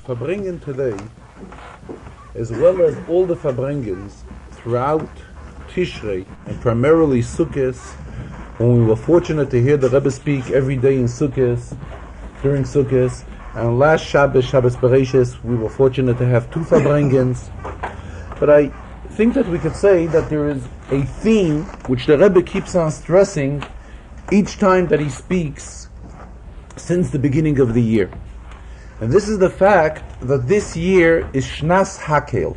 Farbrengen today, as well as all the Farbrengens throughout Tishrei and primarily Sukkot, when we were fortunate to hear the Rebbe speak every day in Sukkot, during Sukkot, and last Shabbos, Shabbos Bereshis, we were fortunate to have two Farbrengens. But I think that we could say that there is a theme which the Rebbe keeps on stressing each time that he speaks since the beginning of the year. And this is the fact that this year is Shnas Hakel.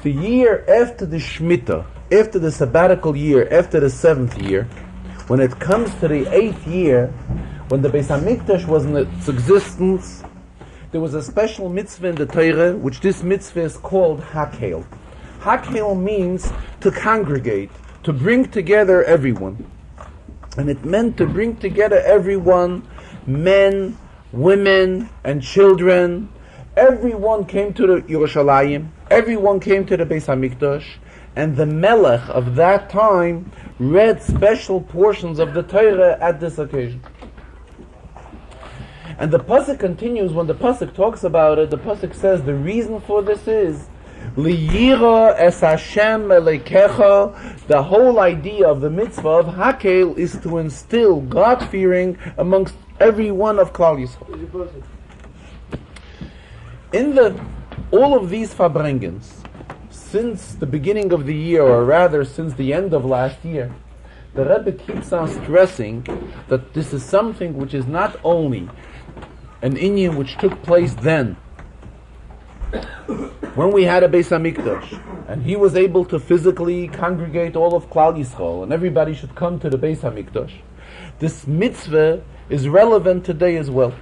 The year after the Shemitah, after the sabbatical year, after the 7th year, when it comes to the 8th year, when the Beis HaMikdash was in its existence, there was a special mitzvah in the Torah, which this mitzvah is called Hakel. Hakel means to congregate, to bring together everyone. And it meant to bring together everyone, men, women, and children. Everyone came to the Yerushalayim, everyone came to the Beis HaMikdash, and the Melech of that time read special portions of the Torah at this occasion. And the pasuk continues. When the pasuk talks about it, the pasuk says the reason for this is Liyira es Hashem Elekecha. The whole idea of the mitzvah of Hakel is to instill God-fearing amongst every one of Klal Yisrael. In all of these Farbrengens, since the beginning of the year, or rather since the end of last year, the Rebbe keeps on stressing that this is something which is not only an inyan which took place then, when we had a Beis HaMikdash, and he was able to physically congregate all of Klal Yisrael, and everybody should come to the Beis HaMikdash. This mitzvah is relevant today as well.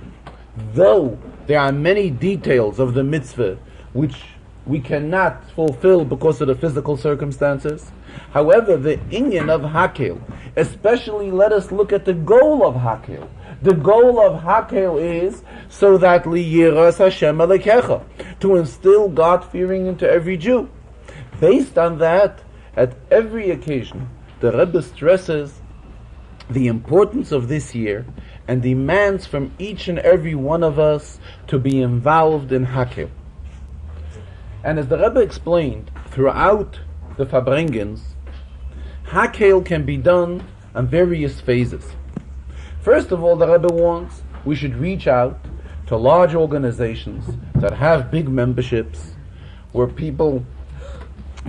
Though there are many details of the mitzvah which we cannot fulfill because of the physical circumstances. However, the inyan of Hakel, especially let us look at the goal of Hakel. The goal of Hakel is so that Liyiras Hashem Elekecha, to instill God-fearing into every Jew. Based on that, at every occasion, the Rebbe stresses the importance of this year and demands from each and every one of us to be involved in Hakel. And as the Rebbe explained throughout the Farbrengens, Hakel can be done on various phases. First of all, the Rebbe wants we should reach out to large organizations that have big memberships, where people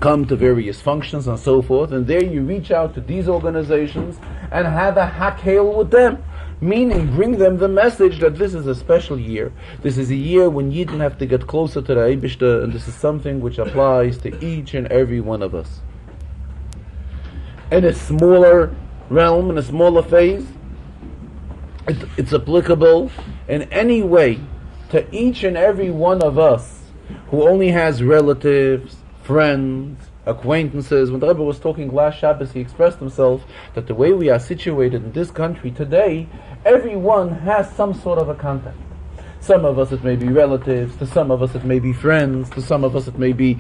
come to various functions and so forth, and there you reach out to these organizations and have a Hakel with them. Meaning, bring them the message that this is a special year. This is a year when Yidden have to get closer to the Eibishter, and this is something which applies to each and every one of us. In a smaller realm, in a smaller phase, it's applicable in any way to each and every one of us who only has relatives, friends, acquaintances. When the Rebbe was talking last Shabbos, he expressed himself that the way we are situated in this country today, everyone has some sort of a contact. Some of us it may be relatives, to some of us it may be friends, to some of us it may be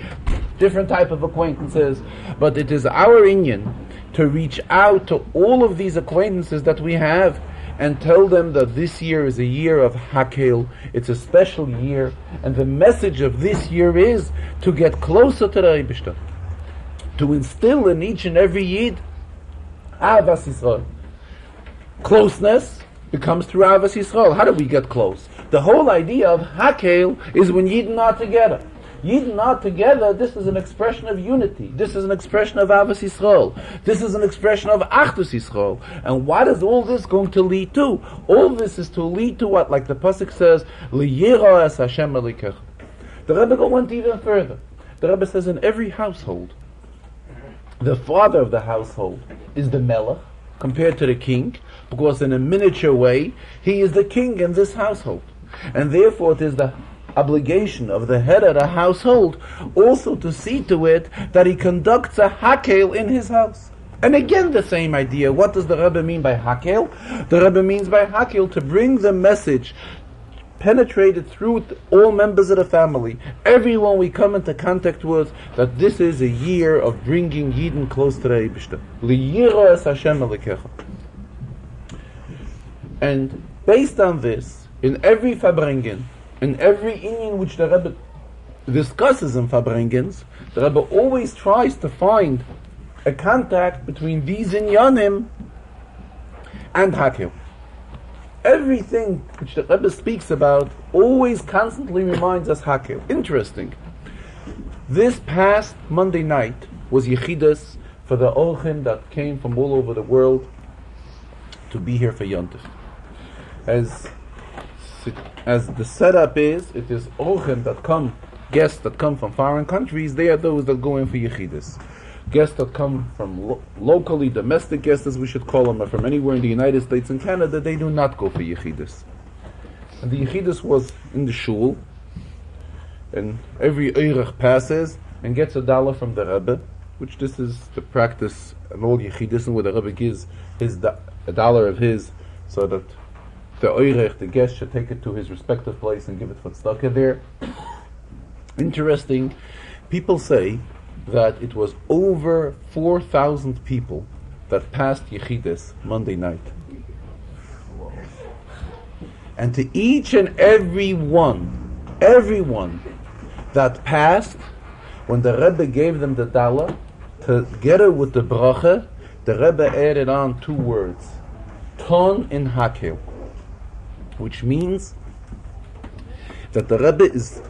different type of acquaintances, but it is our inyan to reach out to all of these acquaintances that we have and tell them that this year is a year of Hakel, it's a special year, and the message of this year is to get closer to the Eibishter, to instill in each and every Yid Avas Yisrael. Closeness becomes through Avas Yisrael. How do we get close? The whole idea of Hakel is when Yidden are together. Yidden are together, this is an expression of unity. This is an expression of Avas Yisrael. This is an expression of Achdus Yisrael. And what is all this going to lead to? All this is to lead to what, like the pasuk says, Liyira es Hashem Elekecha. The Rebbe went even further. The Rebbe says in every household, the father of the household is the Melech, compared to the king, because in a miniature way, he is the king in this household. And therefore it is the obligation of the head of the household also to see to it that he conducts a Hakel in his house. And again the same idea. What does the Rebbe mean by Hakel? The Rebbe means by Hakel to bring the message penetrated through all members of the family, everyone we come into contact with, that this is a year of bringing Yidden close to the Eibishter. Liyira es Hashem Elekecha. And based on this, in every Farbrengen, in every inyan which the Rebbe discusses in Farbrengens, the Rebbe always tries to find a contact between these inyanim and Hakel. Everything which the Rebbe speaks about always constantly reminds us Hakel. Interesting. This past Monday night was Yechidus for the Orchim that came from all over the world to be here for Yontif. As the setup is, it is Orchim that come, guests that come from foreign countries, they are those that go in for Yechidus. Guests that come from locally, domestic guests as we should call them, or from anywhere in the United States and Canada, they do not go for Yechidus. And the Yechidus was in the shul, and every Eirach passes and gets $1 from the Rebbe, which this is the practice of all Yechidus, and where the Rebbe gives $1 of his, so that the Eirach, the guest, should take it to his respective place and give it for tzedakah there. Interesting, people say that it was over 4,000 people that passed Yechidus Monday night. And to each and everyone that passed, when the Rebbe gave them the $1, together with the bracha, the Rebbe added on 2 words, ton in hakel, which means that the Rebbe is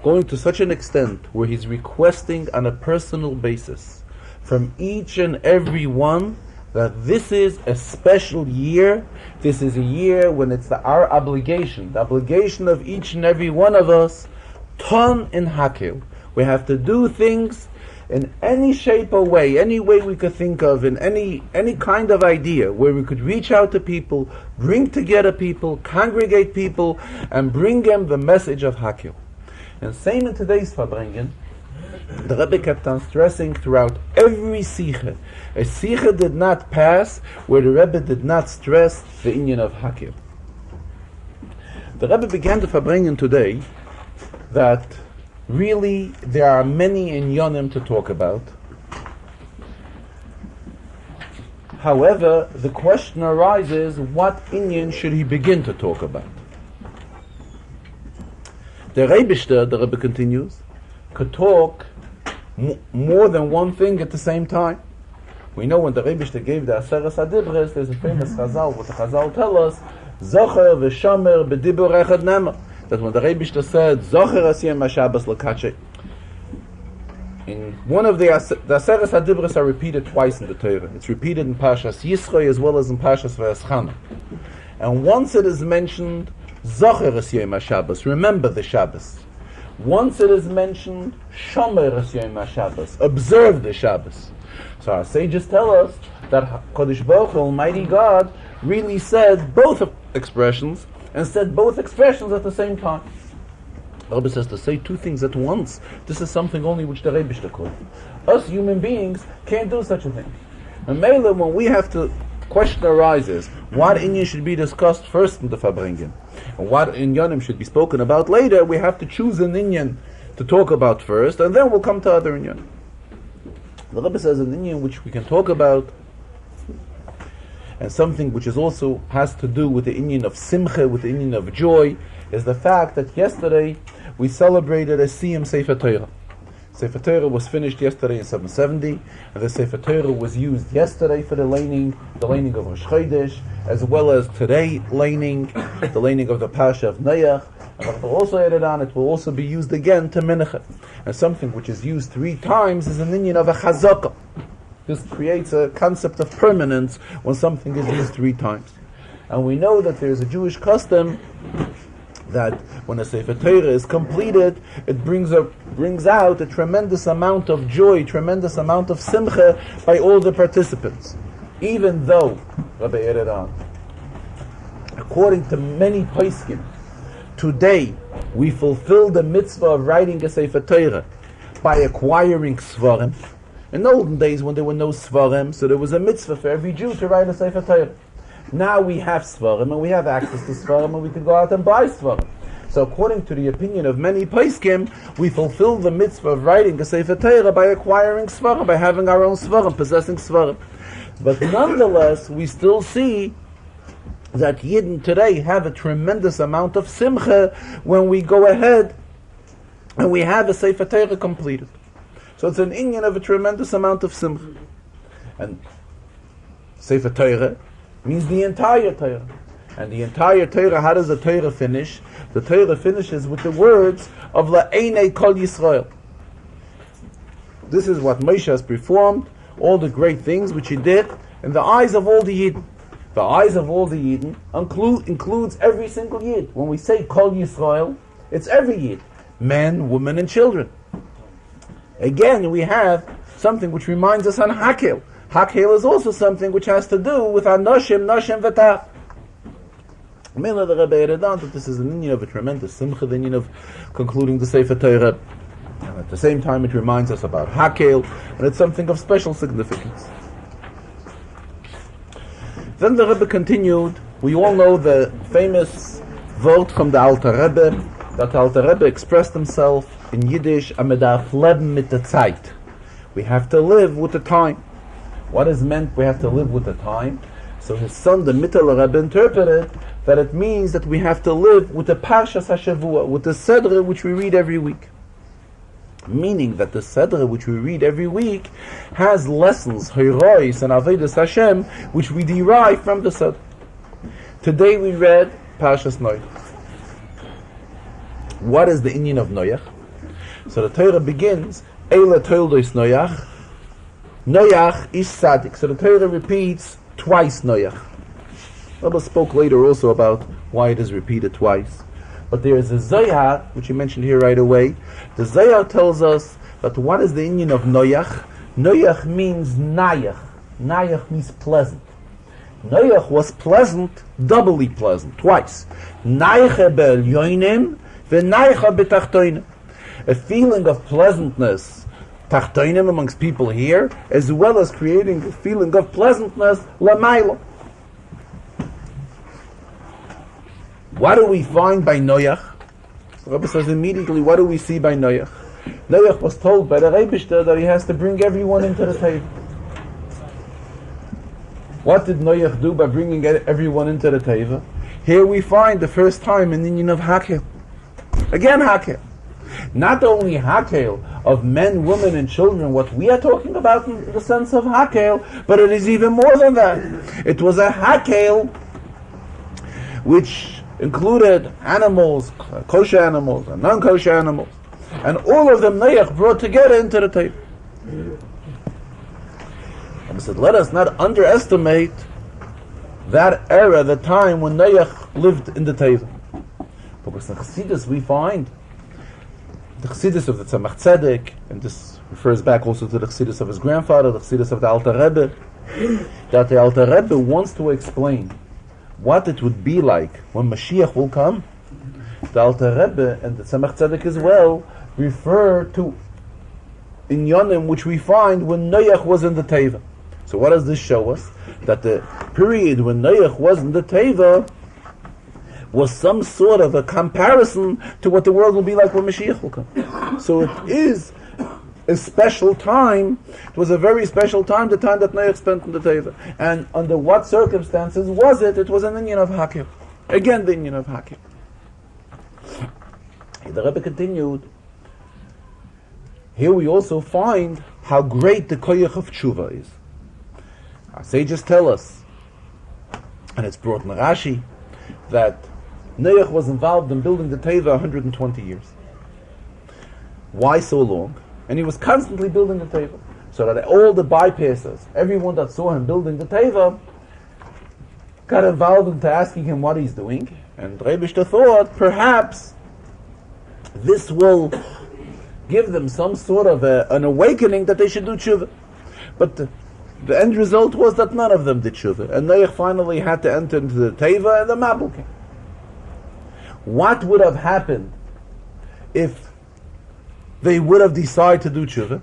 going to such an extent where he's requesting on a personal basis from each and every one that this is a special year. This is a year when it's our obligation, the obligation of each and every one of us, ton in hakel. We have to do things in any shape or way, any way we could think of, in any kind of idea, where we could reach out to people, bring together people, congregate people, and bring them the message of hakel. And same in today's Farbrengen, the Rebbe kept on stressing throughout every Sikha. A Sikha did not pass where the Rebbe did not stress the inyan of Hakel. The Rebbe began to Farbrengen today that really there are many inyanim to talk about. However, the question arises, what inyan should he begin to talk about? The Rebbe continues, could talk more than one thing at the same time. We know when the Rebbe gave the Aseres HaDibros, there's a famous Chazal, what the Chazal tell us, Zocher v'shomer b'dibur echad nemer, that when the Rebbe said, Zocher asiyem Shabbos l'kache, in one of the Aseres HaDibros are repeated twice in the Torah. It's repeated in Parshas Yisro as well as in Parshas V'eschana. And once it is mentioned, Zocher es Yom HaShabbos, remember the Shabbos. Once it is mentioned, Shomer es Yom HaShabbos, observe the Shabbos. So our sages tell us that Kodesh Baruch Hu, Almighty God, really said both expressions, and said both expressions at the same time. The Rebbe says to say 2 things at once, this is something only which the Rebbe could. Us human beings can't do such a thing. And Mela, when we have to, question arises, what inyan should be discussed first in the Farbrengen, and what inyanim should be spoken about later, we have to choose an inyan to talk about first, and then we'll come to other inyan. The Rebbe says an inyan which we can talk about, and something which is also has to do with the inyan of simcha, with the inyan of joy, is the fact that yesterday we celebrated a Siyum Sefer Torah. Sefer Torah was finished yesterday in 770, and the Sefer Torah was used yesterday for the laning of Rosh Chodesh, as well as today the laning of the Parsha of Noach, and also added on, it will also be used again to Mincha. And something which is used 3 times is an inyan of a Chazakah. This creates a concept of permanence when something is used 3 times. And we know that there is a Jewish custom that when a Sefer Torah is completed, it brings out a tremendous amount of joy, tremendous amount of simcha by all the participants. Even though, Rabbi Eredan, according to many poskim, today we fulfill the mitzvah of writing a Sefer Torah by acquiring svarim. In the olden days when there were no svarim, so there was a mitzvah for every Jew to write a Sefer Torah. Now we have svarim and we have access to svarim and we can go out and buy svarim. So according to the opinion of many poskim, we fulfill the mitzvah of writing a Sefer Torah by acquiring svarim, by having our own svarim, possessing svarim. But nonetheless, we still see that Yidden today have a tremendous amount of simcha when we go ahead and we have a Sefer Torah completed. So it's an inyan of a tremendous amount of simcha. And Sefer Torah means the entire Torah. And the entire Torah, how does the Torah finish? The Torah finishes with the words of La'einei Kol Yisrael. This is what Moshe has performed, all the great things which he did in the eyes of all the Yidden. The eyes of all the Yidden includes every single Yid. When we say Kol Yisrael, it's every Yid. Men, women, and children. Again, we have something which reminds us on Hakel. Hakel is also something which has to do with Anoshim, Noshim, V'tach. Mela the Rebbe Eredan that this is an inyan of a tremendous simcha, the inyan of concluding the Sefer Torah. And at the same time it reminds us about Hakel, and it's something of special significance. Then the Rebbe continued. We all know the famous word from the Alter Rebbe, that the Alter Rebbe expressed himself in Yiddish, Amedarf leben mit der Zeit. We have to live with the time. What is meant we have to live with the time? So his son, the Mittel Rebbe, interpreted that it means that we have to live with the Parshas HaShavua, with the Sedra which we read every week. Meaning that the Sedra which we read every week has lessons, Herois and Avodas Hashem, which we derive from the Sedra. Today we read Parshas Noach. What is the inyan of Noach? So the Torah begins, Eila Toldos Noach. Noach is Tzaddik. So the Torah repeats twice Noach. Rabbi spoke later also about why it is repeated twice. But there is a Zohar, which he mentioned here right away. The Zohar tells us that what is the inyan of Noach? Noach means Nayach. Nayach means pleasant. Noach was pleasant, doubly pleasant, twice. Nayach be'elyonim v'nayach be'tachtonim. A feeling of pleasantness, tachtonim amongst people here, as well as creating a feeling of pleasantness, lamayla. What do we find by Noach? The Rebbe says immediately, what do we see by Noach? Noach was told by the Rebbe that he has to bring everyone into the table. What did Noach do by bringing everyone into the table? Here we find the first time in the inyan of Hakel. Again Hakel. Not only Hakel of men, women, and children, what we are talking about in the sense of Hakel, but it is even more than that. It was a Hakel which included animals, kosher animals and non-kosher animals. And all of them Noach brought together into the table. And he said, let us not underestimate that era, the time when Noach lived in the table. Because in Chassidus we find the Chassidus of the Tzemach Tzedek, and this refers back also to the Chassidus of his grandfather, the Chassidus of the Alter Rebbe, that the Alter Rebbe wants to explain what it would be like when Mashiach will come. The Alter Rebbe and the Tzemach Tzedek as well refer to inyanim which we find when Noach was in the Teva. So what does this show us? That the period when Noach was in the Teva was some sort of a comparison to what the world will be like when Mashiach will come. So it is a special time. It was a very special time, the time that Noach spent in the Teva. And under what circumstances was it? It was an inyan of Hakel. Again, the inyan of Hakel. The Rebbe continued. Here we also find how great the koyach of tshuva is. Our sages tell us, and it's brought in Rashi, that Noach was involved in building the Teva 120 years. Why so long? And he was constantly building the Teva. So that all the bypassers, everyone that saw him building the Teva, got involved into asking him what he's doing. And Rebbe thought, perhaps this will give them some sort of an awakening that they should do tshuva. But the end result was that none of them did tshuva. And Noach finally had to enter into the Teva, and the Mabul came. What would have happened if they would have decided to do tshuva?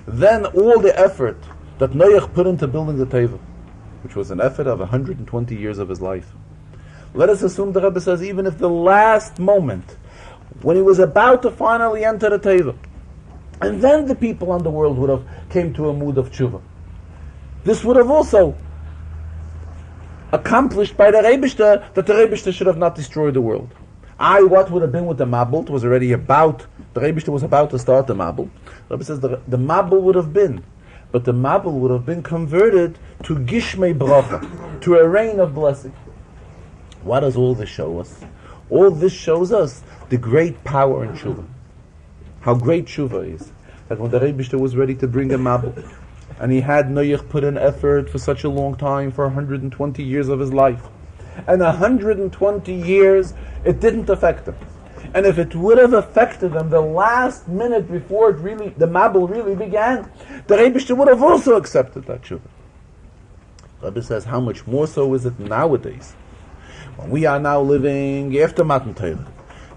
Then all the effort that Noach put into building the Teva, which was an effort of 120 years of his life, let us assume, the Rebbe says, even if the last moment, when he was about to finally enter the Teva, and then the people on the world would have came to a mood of tshuva, this would have also accomplished by the Rebishter that the Rebishter should have not destroyed the world. What would have been with the Mabul? It was already about, the Rebishter was about to start the Mabul. The Rebbe says the Mabul would have been, but the Mabul would have been converted to Gishmei Bracha, to a rain of blessing. What does all this show us? All this shows us the great power in Tshuva. How great Tshuva is. That when the Rebishter was ready to bring a Mabul, and he had Noach put in effort for such a long time, for 120 years of his life, and 120 years it didn't affect him. And if it would have affected him the last minute before the Mabul really began, the Rebishter would have also accepted that Tshuva. Rebbe says, how much more so is it nowadays? When we are now living after Matan Torah.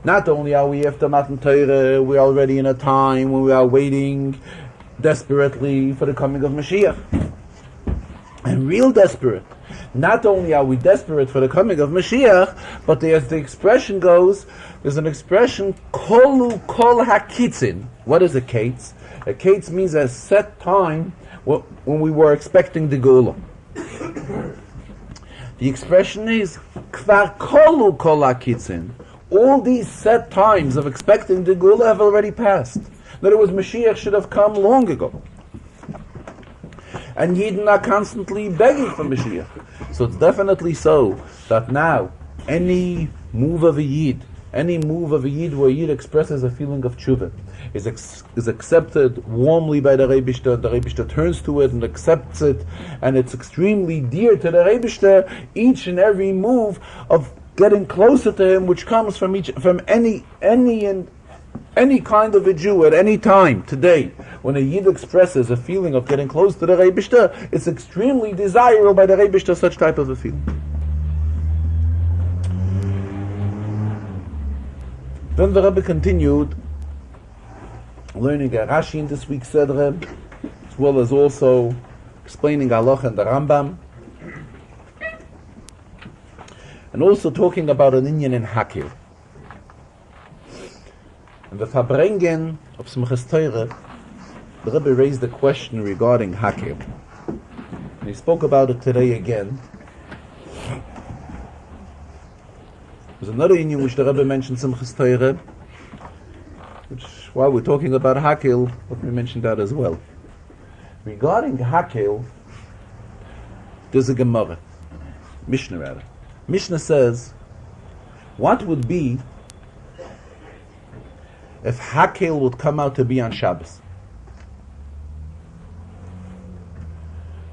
Not only are we after Matan Torah, we are already in a time when we are waiting desperately for the coming of Mashiach. And real desperate. Not only are we desperate for the coming of Mashiach, but as the expression goes, there's an expression, Kolu Kol HaKitzin. What is a Kates? A Kates means a set time when we were expecting the Geulah. The expression is, Kvar Kolu Kol HaKitzin. All these set times of expecting the Geulah have already passed. In other words, Mashiach should have come long ago. And Yidden are constantly begging for Mashiach. So it's definitely so that now any move of a Yid where a Yid expresses a feeling of tshuva is accepted warmly by the Rebishter turns to it and accepts it, and it's extremely dear to the Rebishter, each and every move of getting closer to him, which comes from any kind of a Jew at any time today. When a Yid expresses a feeling of getting close to the Rebishter, it's extremely desirable by the Rebishter, such type of a feeling. Then the Rebbe continued learning a Rashi in this week's Sedre, as well as also explaining Halacha and the Rambam, and also talking about an inyan in Hakel. In the Farbrengen of Simchas Torah, the Rebbe raised a question regarding Hakel. And he spoke about it today again. There's another inyan which the Rebbe mentioned Simchas Torah, which, while we're talking about Hakel, let me mention that as well. Regarding Hakel, there's a Gemara, Mishnah rather. Mishnah says, what would be if Hakel would come out to be on Shabbos?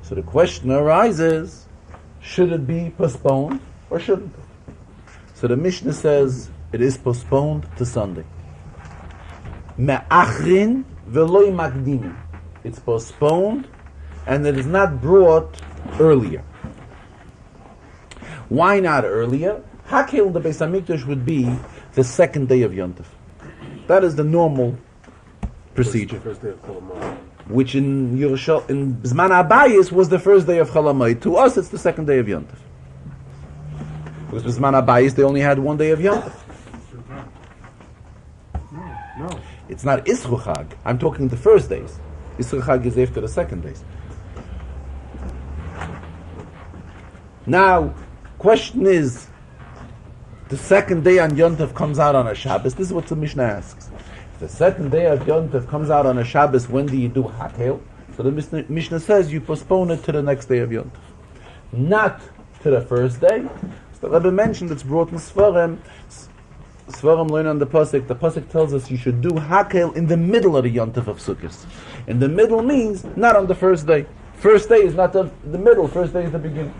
So the question arises, should it be postponed or shouldn't it? So the Mishnah says it is postponed to Sunday. Me'achrin ve'loi makdimin. It's postponed and it is not brought earlier. Why not earlier? Hakel in the Beis HaMikdash would be the second day of Yom Tov. That is the normal procedure. First day of Chol Hamoed. Which in Zman HaBayis was the first day of Chol Hamoed. To us, it's the second day of Yom Tov. Because in Zman HaBayis, they only had one day of Yom Tov. No. It's not Isru Chag. I'm talking the first days. Isru Chag is after the second days. Now, question is, the second day on Yom Tov comes out on a Shabbos. This is what the Mishnah asks. If the second day of Yom Tov comes out on a Shabbos, when do you do Hakel? So the Mishnah says you postpone it to the next day of Yom Tov. Not to the first day. So the Rebbe mentioned it's brought in Svarim. Svarim learn on the Pasuk. The Pasuk tells us you should do Hakel in the middle of the Yom Tov of Sukkot. In the middle means not on the first day. First day is not the middle. First day is the beginning.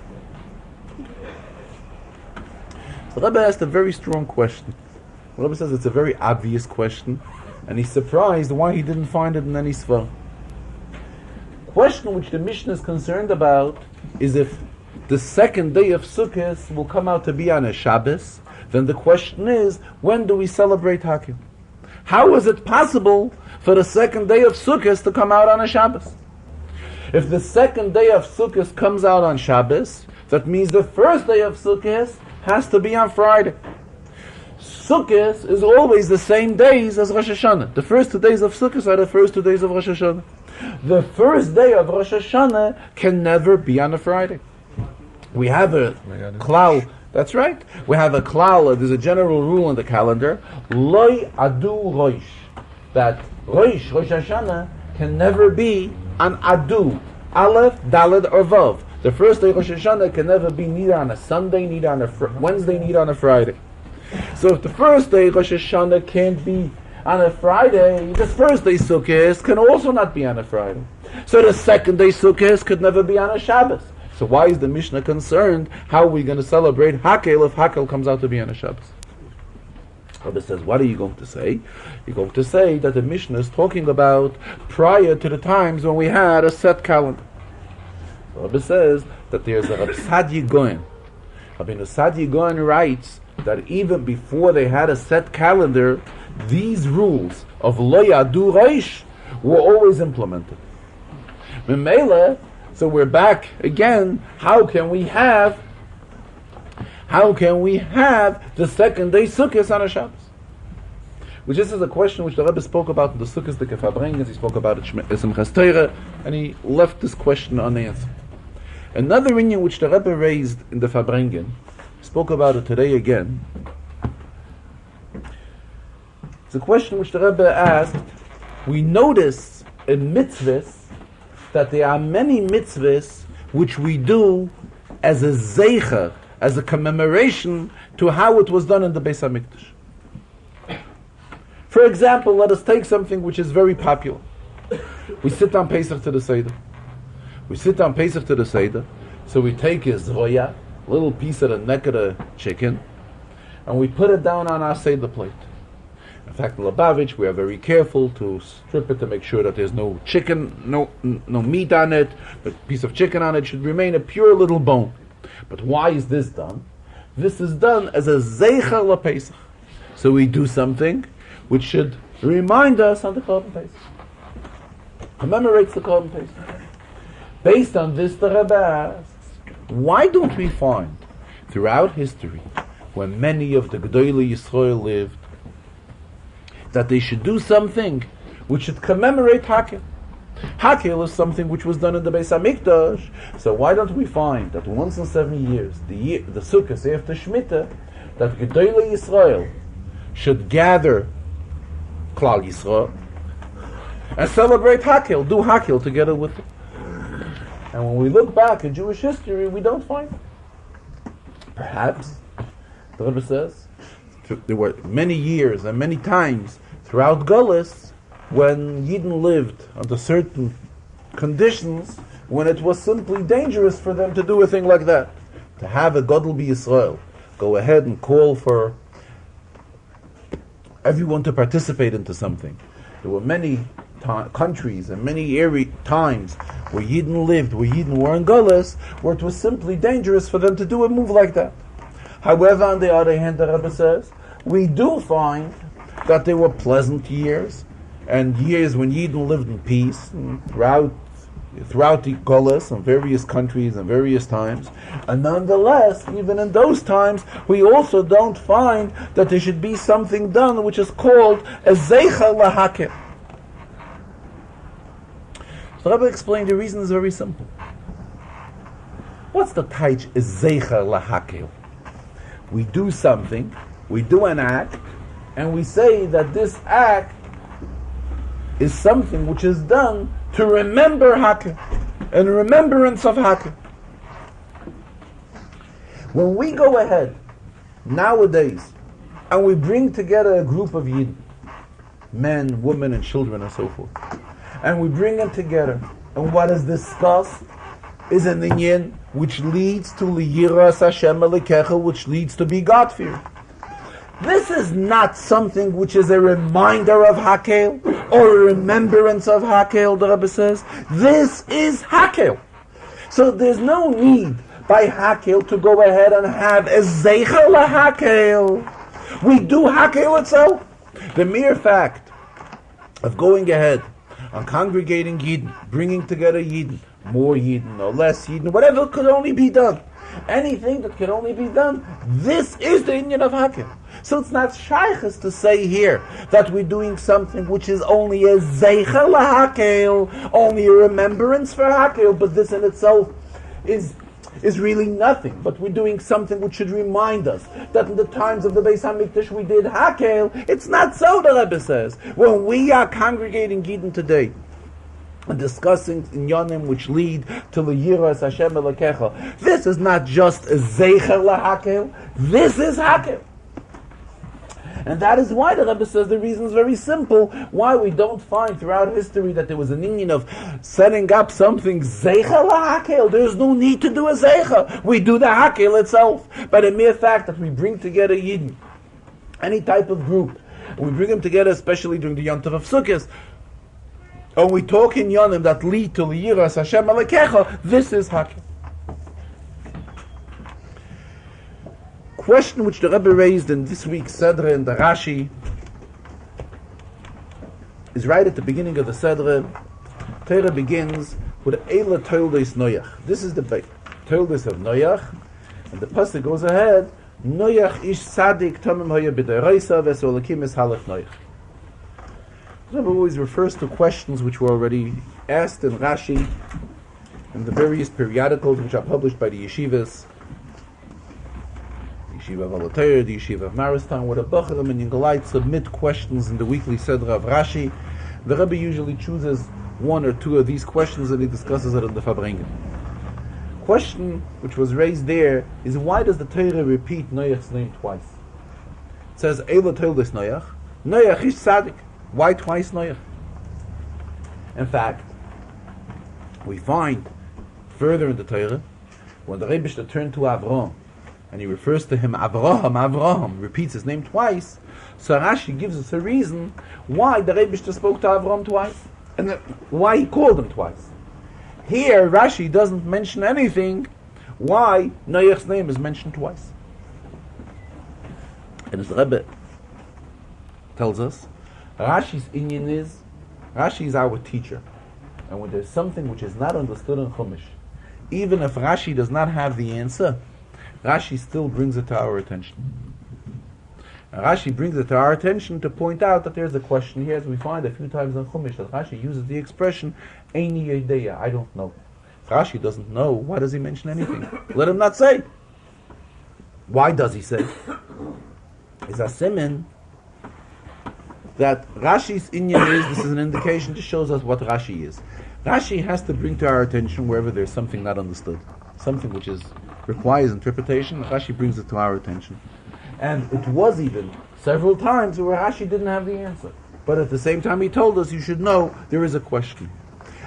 The Rebbe asked a very strong question. The Rebbe says it's a very obvious question, and he's surprised why he didn't find it in any Svar. Question which the Mishnah is concerned about is if the second day of Sukkot will come out to be on a Shabbos, then the question is, when do we celebrate Hakel? How is it possible for the second day of Sukkot to come out on a Shabbos? If the second day of Sukkot comes out on Shabbos, that means the first day of Sukkot has to be on Friday. Sukkot is always the same days as Rosh Hashanah. The first 2 days of Sukkot are the first 2 days of Rosh Hashanah. The first day of Rosh Hashanah can never be on a Friday. we have a klal. That's right. We have a klal. There's a general rule in the calendar. Loi adu roish. That Rosh Hashanah can never be an adu. Aleph, Daled, or Vav. The first day of Rosh Hashanah can never be neither on a Sunday, neither on a Wednesday, neither on a Friday. So if the first day of Rosh Hashanah can't be on a Friday, the first day Sukkot can also not be on a Friday. So the second day Sukkot could never be on a Shabbos. So why is the Mishnah concerned? How are we going to celebrate Hakel if Hakel comes out to be on a Shabbos? Rabbi says, what are you going to say? You're going to say that the Mishnah is talking about prior to the times when we had a set calendar. So Rabbi says that there's a Rabbi Sadi Goyen. Rabbi Sadi Goyen writes that even before they had a set calendar, these rules of Lo Yadu Reish were always implemented. Memele, so we're back again. How can we have the second day Sukkot on a Shabbos? Which this is a question which the Rebbe spoke about in the Sukkot, the Farbrengen. He spoke about it in Simchas Torah, and he left this question unanswered. Another inyan which the Rebbe raised in the Farbrengen, spoke about it today again. It's a question which the Rebbe asked. We notice in mitzvahs that there are many mitzvahs which we do as a zeicher, as a commemoration to how it was done in the Beis HaMikdash. For example, let us take something which is very popular. We sit on Pesach to the Seder. So we take a zroya, a little piece of the neck of the chicken, and we put it down on our Seder plate. In fact, in Lubavitch, we are very careful to strip it to make sure that there's no chicken, no meat on it. The piece of chicken on it should remain a pure little bone. But why is this done? This is done as a zeicher LaPesach. So we do something which should remind us on the Korban Pesach. Commemorates the Korban Pesach. Based on this, the Rebbe asks, why don't we find throughout history, when many of the Gedolei Yisrael lived, that they should do something which should commemorate Hakel? Hakel is something which was done in the Beis HaMikdash. So why don't we find that once in 7 years, the Sukkot after Shemitah, that Gedolei Yisrael should gather Klal Yisrael and celebrate Hakel, do Hakel together with it. And when we look back in Jewish history, we don't find it. Perhaps, the Rebbe says, there were many years and many times throughout Gullus when Yidden lived under certain conditions when it was simply dangerous for them to do a thing like that. To have a Gadol B'Yisrael go ahead and call for everyone to participate into something. There were many countries and many times where Yidden lived, where Yidden were in Gullus, where it was simply dangerous for them to do a move like that. However, on the other hand, the Rebbe says, we do find that there were pleasant years, and years when Yidden lived in peace throughout the Gullus in various countries and various times. And nonetheless, even in those times, we also don't find that there should be something done which is called a zeicher lahakel. So Rabbi explained the reason is very simple. What's the taich is zeicher lahakel? We do something, we do an act, and we say that this act is something which is done to remember Hakel, in remembrance of Hakel. When we go ahead nowadays and we bring together a group of Yidden, men, women, and children, and so forth, and we bring them together, and what is discussed is an inyan which leads to liyiras Hashem Elokecha, which leads to be God-fearing. This is not something which is a reminder of Hakel or a remembrance of Hakel, the Rebbe says. This is Hakel. So there's no need by Hakel to go ahead and have a zeicher laHakel. We do Hakel itself. The mere fact of going ahead and congregating Yidden, bringing together Yidden, more Yidden or less Yidden, whatever could only be done, anything that can only be done, this is the inyan of Hakel. So it's not shaykhs to say here that we're doing something which is only a zeicher laHakel, only a remembrance for Hakel, but this in itself is is really nothing, but we're doing something which should remind us that in the times of the Beis HaMikdash we did Hakel. It's not so, the Rebbe says. When we are congregating Yidden today, and discussing inyanim which lead to the Yiras Hashem Elokecha, this is not just a Zeicher LaHakel, this is Hakel. And that is why the Rebbe says the reason is very simple, why we don't find throughout history that there was an inyan of setting up something Zeicher LaHakel. There's no need to do a Zeicher. We do the Hakel itself. By the mere fact that we bring together Yidden, any type of group, and we bring them together especially during the Yontav of Sukkot, and we talk in Yonim that lead to Yiras Hashem Elokecha, this is Hakel. Question which the Rebbe raised in this week's Sedra in the Rashi is right at the beginning of the Sedra. Torah begins with Eila Toldos Noach. This is the Toldos of Noach, and the pasuk goes ahead. Noach ish sadik tamim haya b'dereisa v'esolakim es halach Noach. The Rebbe always refers to questions which were already asked in Rashi and the various periodicals which are published by the yeshivas. Yeshiva of Alatayr, the Yeshiva of Maristan, where the Bacharim and Yingalite submit questions in the weekly Sedra of Rashi. The Rebbe usually chooses one or two of these questions and he discusses it in the Farbrengen. Question which was raised there is, why does the Torah repeat Noach's name twice? It says, Eila Toldos Noach, Noach ish Sadik. Why twice Noach? In fact, we find further in the Torah, when the Rebbe turned to Avraham, and he refers to him Avraham, repeats his name twice, so Rashi gives us a reason why the Rebbe spoke to Avraham twice, and why he called him twice. Here, Rashi doesn't mention anything why Noach's name is mentioned twice. And as the Rebbe tells us, Rashi's inyan is, Rashi is our teacher, and when there's something which is not understood in Chumash, even if Rashi does not have the answer, Rashi still brings it to our attention. And Rashi brings it to our attention to point out that there's a question here, as we find a few times in Chumash, that Rashi uses the expression, Eini Yedeya, I don't know. If Rashi doesn't know, why does he mention anything? Let him not say. Why does he say? It's a siman that Rashi's inyan is, this is an indication, just shows us what Rashi is. Rashi has to bring to our attention wherever there's something not understood, something which requires interpretation. Rashi brings it to our attention. And it was even several times where Rashi didn't have the answer. But at the same time he told us, you should know there is a question.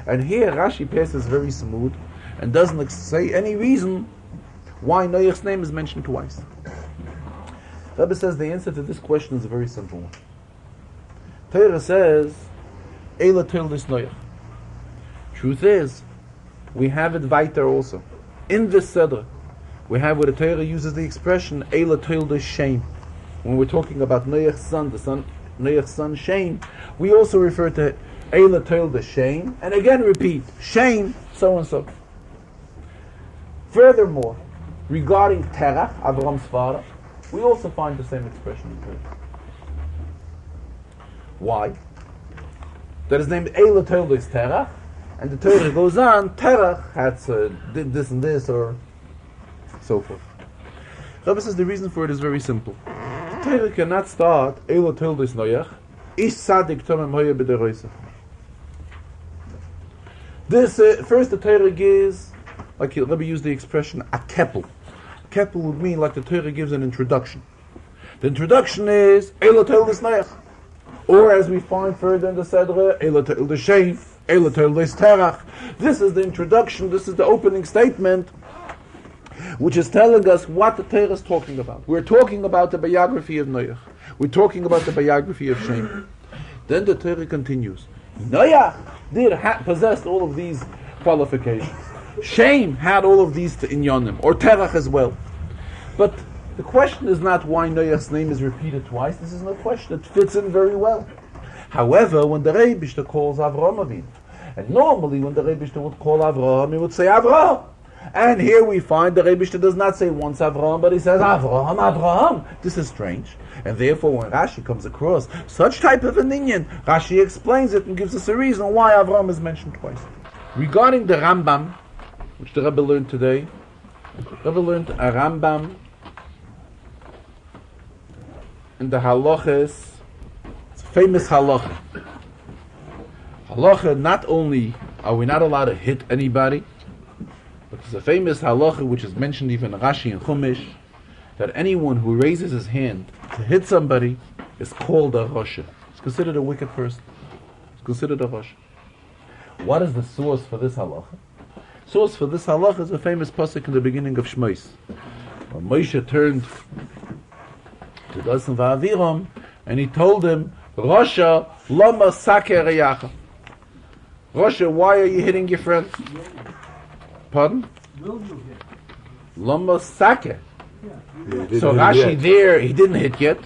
And here Rashi passes very smooth and doesn't say any reason why Noach's name is mentioned twice. Rebbe says the answer to this question is a very simple one. Torah says, Eila Toldos Noach. Truth is, we have it weiter also. In this Sedra, we have where the Torah uses the expression Eila Toldos Shem. When we're talking about Noach's son, Noach's son Shem, we also refer to Eila Toldos Shem, and again repeat, Shem, so and so. Furthermore, regarding Terach, Avram's father, we also find the same expression in Torah. Why? That is named Eila Toldos Terach, and the Torah goes on, Terach did this and this, or so forth. Rebbe says the reason for it is very simple. The Torah cannot start Eila Toldos Noach, Ish Sadik Tomem Hoya B'deroisa. This, first the Torah gives, like Rebbe used the expression, a keppel. A keppel would mean like the Torah gives an introduction. The introduction is Eila Toldos Noach. Or as we find further in the Sedra, Eila Toldos Shem, Eila Toldos Terach. This is the introduction, this is the opening statement, which is telling us what the Torah is talking about. We're talking about the biography of Noach. We're talking about the biography of Shem. Then the Torah continues. Noach possessed all of these qualifications. Shem had all of these in Yonim, or Terach as well. But the question is not why Noach's name is repeated twice. This is no question. It fits in very well. However, when the Rebbe calls Avraham Avinu, and normally when the Rebbe would call Avraham, he would say Avraham. And here we find the Rebbe does not say once Avraham, but he says Avraham, Avraham. This is strange. And therefore when Rashi comes across such type of an inyan, Rashi explains it and gives us a reason why Avraham is mentioned twice. Regarding the Rambam, which the Rebbe learned today, Rebbe learned a Rambam in the halachas. It's a famous halacha. Halacha, not only are we not allowed to hit anybody, but it's a famous halacha which is mentioned even in Rashi and Chumash, that anyone who raises his hand to hit somebody is called a Rasha. It's considered a wicked person. It's considered a Rasha. What is the source for this halacha? Source for this halacha is a famous pasuk in the beginning of Shmos. When Moshe turned to Dosan v'Aviram and he told him, Rasha, lama saker reyacha. Rasha, why are you hitting your friend? Pardon? Lama saker. So Rashi there, he didn't hit yet.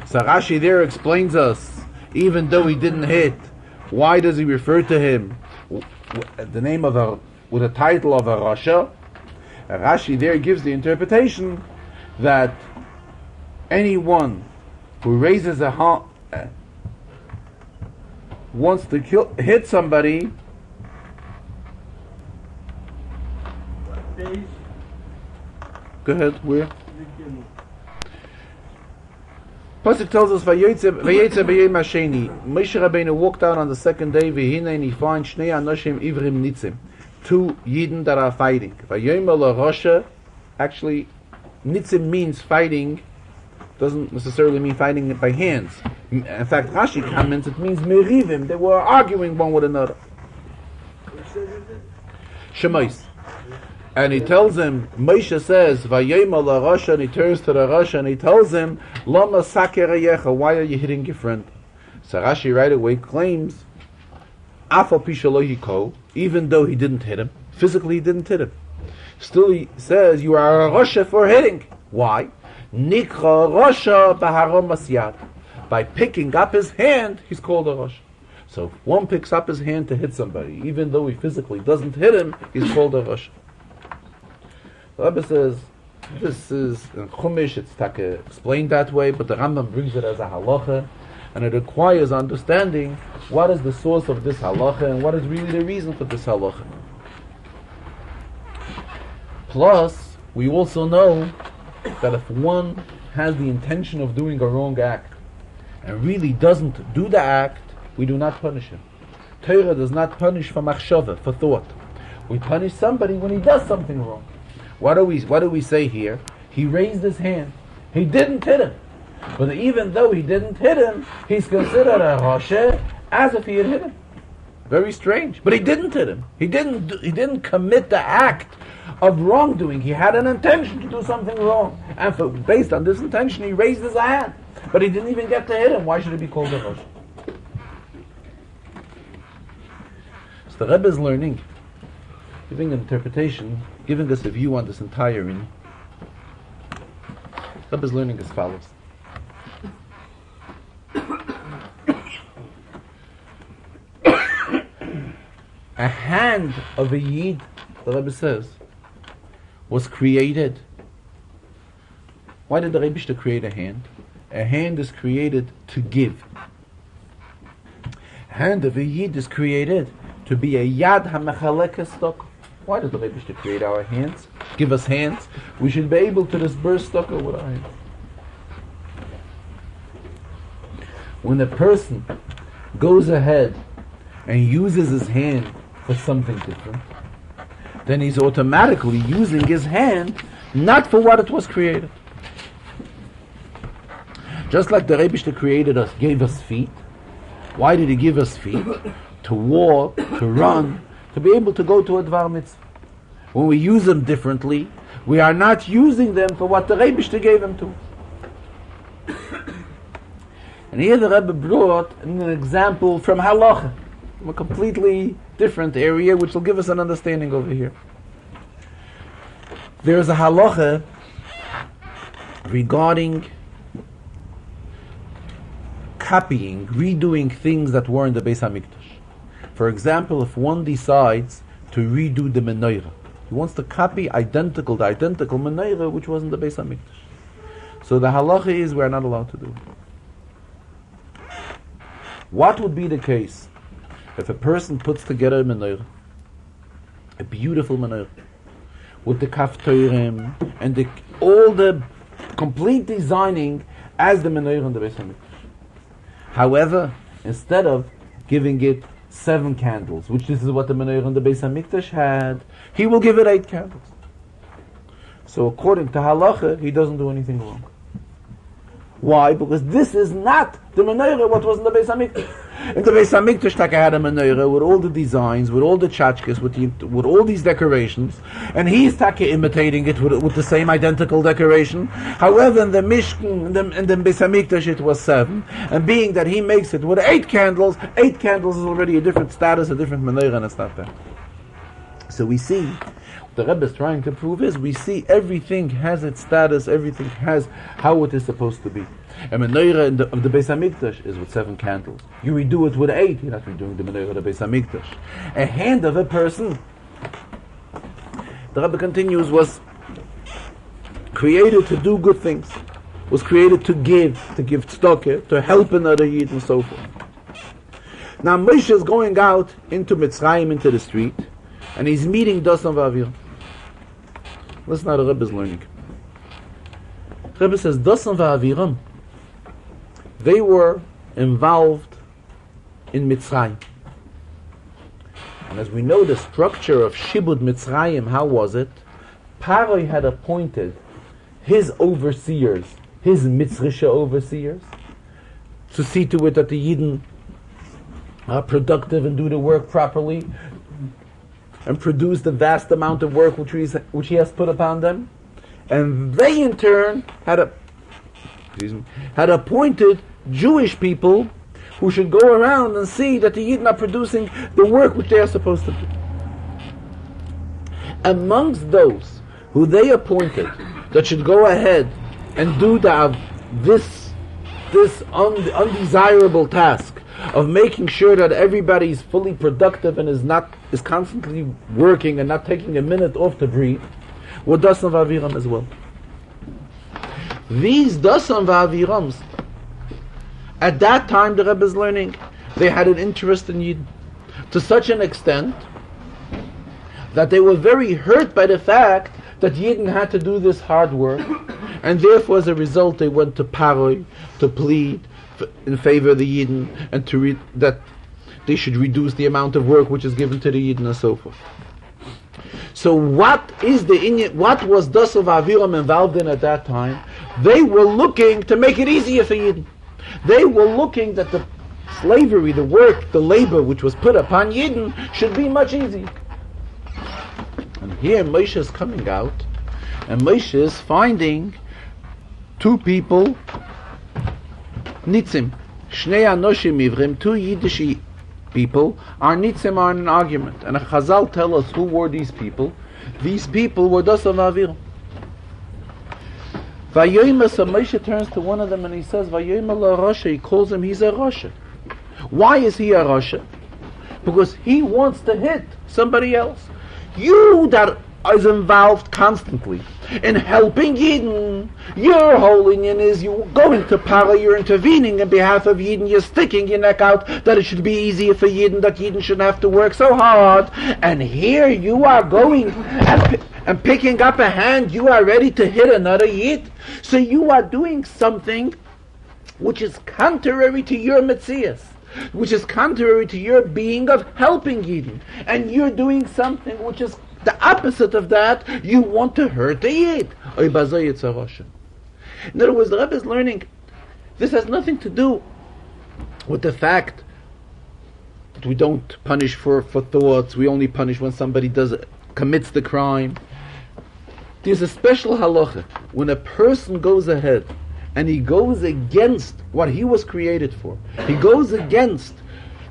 So Rashi there explains us, even though he didn't hit, why does he refer to him the name of with a title of a Rasha? Rashi there gives the interpretation that anyone who raises a hand wants to hit somebody, go ahead, where? Pasuk tells us, Vayetze b'yom hasheni. Moshe Rabbeinu walked out on the second day, v'hinei and he finds shnei anoshim ivrim nitzim, two Yidden that are fighting. Vayomer l'Rasha, actually, nitzim means fighting, doesn't necessarily mean fighting by hands. In fact, Rashi comments it means merivim. They were arguing one with another. Shemais. And he tells him, Moshe says, Vayomer l'Rasha, and he turns to the Rasha and he tells him, Lama saker reyecha, why are you hitting your friend? So Rashi right away claims, Afal pisha hiko, even though he didn't hit him, physically he didn't hit him. Still he says, you are a Rasha for hitting. Why? Nikra Rasha b'harom masyad. By picking up his hand, he's called a Rasha. So if one picks up his hand to hit somebody, even though he physically doesn't hit him, he's called a Rasha. The Rebbe says, this is in Chumash, it's explained that way, but the Rambam brings it as a halacha, and it requires understanding what is the source of this halacha and what is really the reason for this halacha. Plus, we also know that if one has the intention of doing a wrong act and really doesn't do the act, we do not punish him. Torah does not punish for machshava, for thought. We punish somebody when he does something wrong. What do we say here? He raised his hand. He didn't hit him. But even though he didn't hit him, he's considered a Rasha as if he had hit him. Very strange. But he didn't hit him. He didn't commit the act of wrongdoing. He had an intention to do something wrong. And based on this intention, he raised his hand. But he didn't even get to hit him. Why should he be called a Rasha? So the Rebbe is learning, giving an interpretation, giving us a view on this entire in. Rebbe is learning as follows. A hand of a Yid, the Rebbe says, was created. Why did the Rebbe create a hand? A hand is created to give. A hand of a Yid is created to be a Yad HaMechalekes stock. Why did the Rebbe create our hands? Give us hands. We should be able to disperse stock with our hands. When a person goes ahead and uses his hand for something different, then he's automatically using his hand not for what it was created. Just like the Rebbe created us, gave us feet. Why did he give us feet? To walk, to run, to be able to go to a Dvar Mitzvah. When we use them differently, we are not using them for what the Rebbe gave them to. And here the Rebbe brought an example from halacha, from a completely different area, which will give us an understanding over here. There is a halacha regarding copying, redoing things that were in the Beis HaMikdash. For example, if one decides to redo the menorah, he wants to copy the identical menorah which was in the Beis HaMikdash. So the halacha is we are not allowed to do it. What would be the case if a person puts together a menorah, a beautiful menorah, with the kaftorim and all the complete designing as the menorah in the Beis Hamikdash. However, instead of giving it 7 candles, which this is what the menorah in the Beis Hamikdash had, he will give it 8 candles. So according to halacha, he doesn't do anything wrong. Why? Because this is not the menorah what was in the Beis Hamikdash. In the Beis Hamikdash, Taka had a menorah with all the designs, with all the tchotchkes, with all these decorations, and he's Taka imitating it with the same identical decoration. However, in the Mishkan, in the Beis Hamikdash, it was 7, and being that he makes it with 8 candles is already a different status, a different menorah, and it's not there. So we see, what the Rebbe is trying to prove is, we see everything has its status, everything has how it is supposed to be. A menorah of the Beis Hamikdash is with 7 candles. You redo it with 8, you're not redoing the menorah of the Beis Hamikdash. A hand of a person, the Rebbe continues, was created to do good things, was created to give tzedakah, to help another Yid, and so forth. Now Moshe is going out into Mitzrayim, into the street, and he's meeting Dasan v'Aviram. Listen how the Rebbe is learning. The Rebbe says, Dasan v'Aviram, they were involved in Mitzrayim. And as we know the structure of Shibud Mitzrayim, how was it? Paroi had appointed his overseers, his Mitzrisha overseers, to see to it that the Yidden are productive and do the work properly, and produce the vast amount of work which he has put upon them. And they in turn had appointed Jewish people who should go around and see that the Yidden are producing the work which they are supposed to do. Amongst those who they appointed that should go ahead and do this undesirable task of making sure that everybody is fully productive and is constantly working and not taking a minute off to breathe, were Dasan v'Aviram as well. These Dasan v'Avirams, at that time the Rebbe is learning, they had an interest in Yidden to such an extent that they were very hurt by the fact that Yidden had to do this hard work, and therefore as a result they went to Paroi to plead in favor of the Yidden and to that they should reduce the amount of work which is given to the Yidden and so forth. So what was Dasan v'Aviram involved in at that time? They were looking to make it easier for Yidden. They were looking that the slavery, the work, the labor which was put upon Yidden should be much easier. And here Moshe is coming out, and Moshe is finding 2 people, Nitzim, Shnei Anoshim Ivrim, 2 Yiddish people, are Nitzim, are in an argument. And Chazal tell us who were these people. These people were Dasan v'Aviram. Vayoyma, so Moshe turns to one of them and he says, Vayoyma la Rasha, he calls him, he's a Rasha. Why is he a Rasha? Because he wants to hit somebody else. You that is involved constantly in helping Yidden, your whole union is you going to Para, you're intervening on behalf of Yidden, you're sticking your neck out that it should be easier for Yidden, that Yidden shouldn't have to work so hard. And here you are going and picking up a hand, you are ready to hit another Yid. So you are doing something which is contrary to your Metzias, which is contrary to your being of helping Yidden. And you're doing something which is the opposite of that. You want to hurt the Yid. In other words, the Rebbe is learning, this has nothing to do with the fact that we don't punish for thoughts, we only punish when somebody commits the crime. There's a special halacha when a person goes ahead and he goes against what he was created for. He goes against.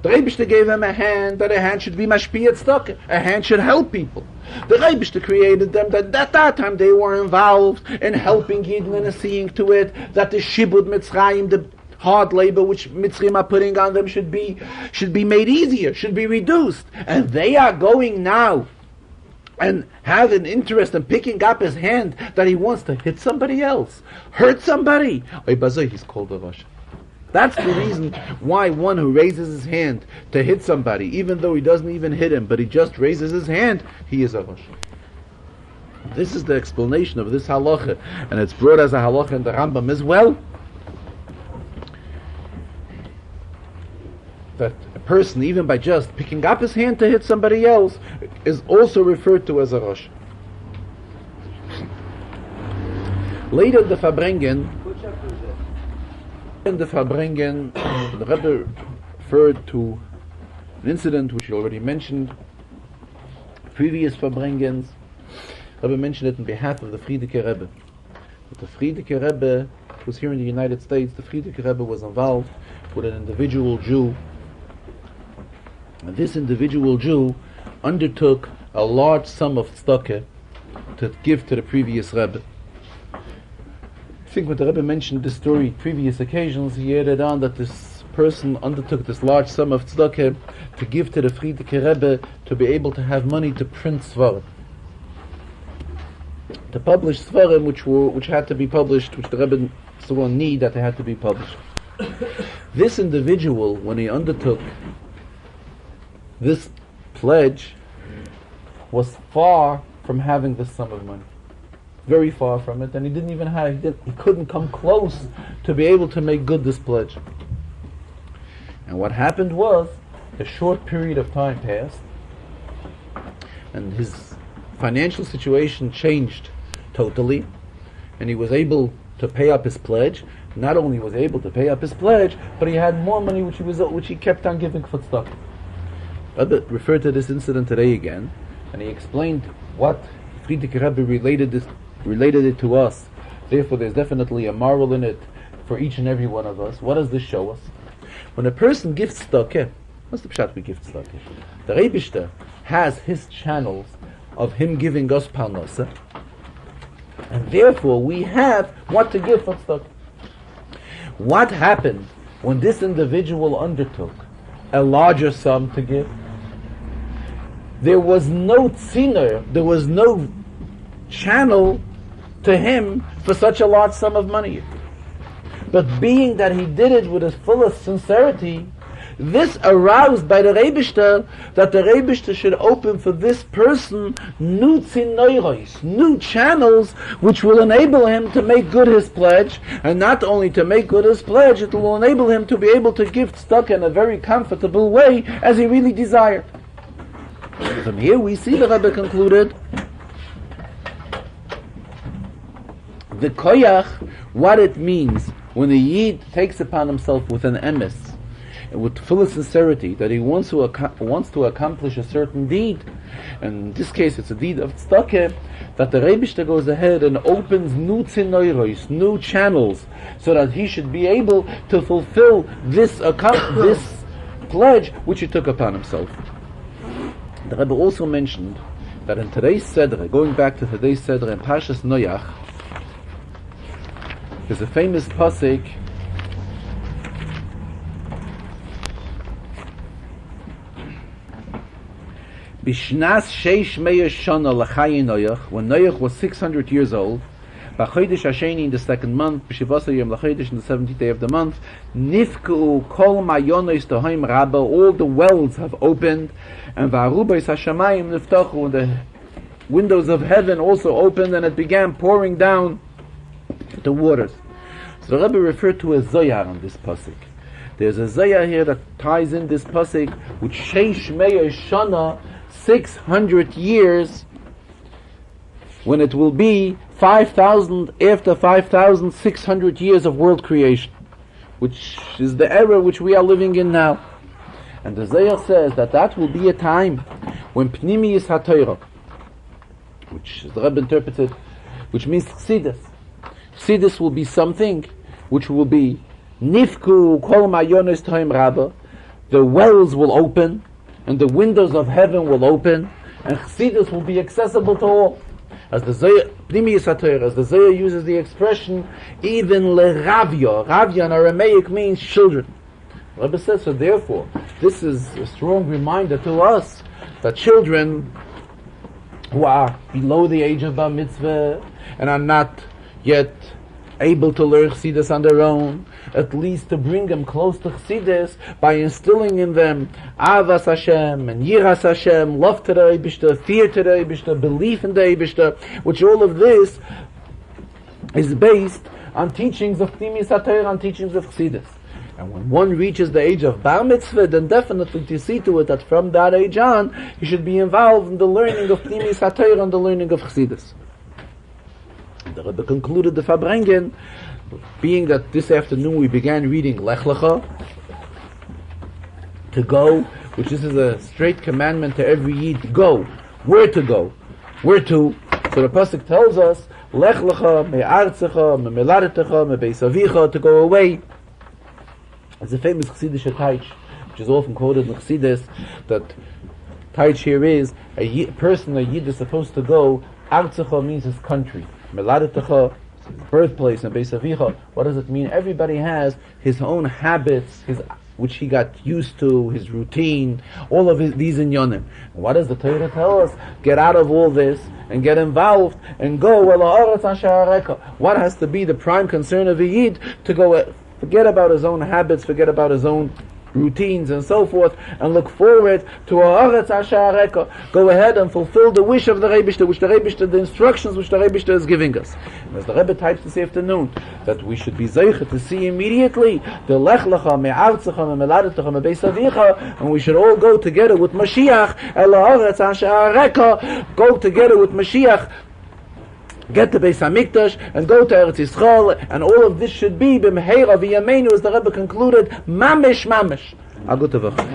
The Rebbe gave him a hand, that a hand should be mashpiyat tzedakah. A hand should help people. The Rebbe created them that at that time they were involved in helping Yidden and seeing to it that the shibud Mitzrayim, the hard labor which Mitzrayim are putting on them should be made easier, should be reduced. And they are going now and have an interest in picking up his hand that he wants to hit somebody else, hurt somebody. He's called a Rasha. That's the reason why one who raises his hand to hit somebody, even though he doesn't even hit him, but he just raises his hand, he is a Rasha. This is the explanation of this halacha, and it's brought as a halacha in the Rambam as well, that a person, even by just picking up his hand to hit somebody else, is also referred to as a Rosh. Later in the Farbrengen, the Rebbe referred to an incident which he already mentioned, previous Farbrengens. Rebbe mentioned it on behalf of the Frierdiker Rebbe. But the Frierdiker Rebbe was here in the United States. The Frierdiker Rebbe was involved with an individual Jew. And this individual Jew undertook a large sum of tzedakah to give to the previous Rebbe. I think when the Rebbe mentioned this story previous occasions, he added on that this person undertook this large sum of tzedakah to give to the Frierdiker Rebbe to be able to have money to print svarim, to publish svarim which had to be published, which the Rebbe saw a need that they had to be published. This individual, when he undertook this pledge, was far from having this sum of money. Very far from it, and he couldn't come close to be able to make good this pledge. And what happened was, a short period of time passed, and his financial situation changed totally, and he was able to pay up his pledge. Not only was he able to pay up his pledge, but he had more money which he kept on giving for tzedakah. Rebbe referred to this incident today again, and he explained what Frierdiker Rebbe related it to us. Therefore, there's definitely a moral in it for each and every one of us. What does this show us? When a person gives tzedakah, what's the pshat we give tzedakah? The Rebishter has his channels of him giving us parnasa, and therefore we have what to give for tzedakah. What happened when this individual undertook a larger sum to give? There was no tziner, there was no channel to him for such a large sum of money. But being that he did it with his fullest sincerity, this aroused by the Rebishter that the Rebishter should open for this person new tzinoiros, new channels which will enable him to make good his pledge, and not only to make good his pledge, it will enable him to be able to give tzedakah in a very comfortable way as he really desired. From here we see the Rebbe concluded the koyach, what it means when a yid takes upon himself with an emes, with full sincerity, that he wants to accomplish a certain deed. And in this case, it's a deed of tzedakah, that the Rebishter goes ahead and opens new tzinoiros, new channels, so that he should be able to fulfill this pledge which he took upon himself. The Rebbe also mentioned that in today's Seder, going back to today's Seder in Parshas Noach, there's a famous pasuk Bishnas Sheish Meir Shana L'Chayin Noach, when Noach was 600 years old, B'chodesh Hasheni in the second month, B'shivasa Yom L'Chodesh in the 17th day of the month, Nifku Kol Mayonos Tohaim Rabba, all the wells have opened, and V'arubos Hashamayim Niftachu, and the windows of heaven also opened, and it began pouring down the waters. So the Rebbe referred to a Zoyar on this pasuk. There's a Zoyar here that ties in this pasuk with Sheish Meir Shana, 600 years, when it will be 5,000 after 5,600 years of world creation, which is the era which we are living in now. And the Zohar says that will be a time when Pnimiyus HaTorah, which the Rebbe interpreted, which means Chassidus. Chassidus will be something which will be Nifku Kol Mayonos Tohaim Rabba, the wells will open, and the windows of heaven will open, and Chassidus will be accessible to all. As the Zohar, Pnimiyus HaTorah, as the Zohar uses the expression, even leravya. Ravya in Aramaic means children. The Rebbe says, so therefore, this is a strong reminder to us that children who are below the age of Bar Mitzvah and are not yet able to learn Chassidus on their own, at least to bring them close to Chassidus by instilling in them Avas Hashem and Yiras Hashem, love to the Eibishter, fear to the Eibishter, belief in the Eibishter, which all of this is based on teachings of Pnimis HaTorah, on teachings of Chassidus. And when one reaches the age of Bar Mitzvah, then definitely to see to it that from that age on, he should be involved in the learning of Pnimis HaTorah and the learning of Chassidus. The Rebbe concluded the Farbrengen, being that this afternoon we began reading Lech Lecha, to go, which this is a straight commandment to every Yid, go. Where to go? Where to? So the Pasuk tells us, Lech Lecha, me'artzecha, me'meladetecha, me'beis avicha, to go away. It's a famous Chassidish taich, which is often quoted in Chassidus, that taich here is, a Yid is supposed to go, artzecha means his country, meladetecha, his birthplace, and beis avicha. What does it mean? Everybody has his own habits, which he got used to, his routine, all of these inyonim. What does the Torah tell us? Get out of all this and get involved and go. What has to be the prime concern of a Yid? To go, forget about his own habits, forget about his own routines and so forth, and look forward to Haaretz Ashareka. Go ahead and fulfill the wish of the Rebishter, the instructions which the Rebishter is giving us. And as the Rebbe types this afternoon, that we should be zeicher to see immediately the Lech Lecha, Me'artzecha, Me'meladetecha, Me'beis avicha, and we should all go together with Mashiach, El Haaretz Ashareka, go together with Mashiach, get to Beis HaMikdash and go to Eretz Yisrael, and all of this should be b'meheira v'yameinu, as the Rebbe concluded, mamish. I'll go to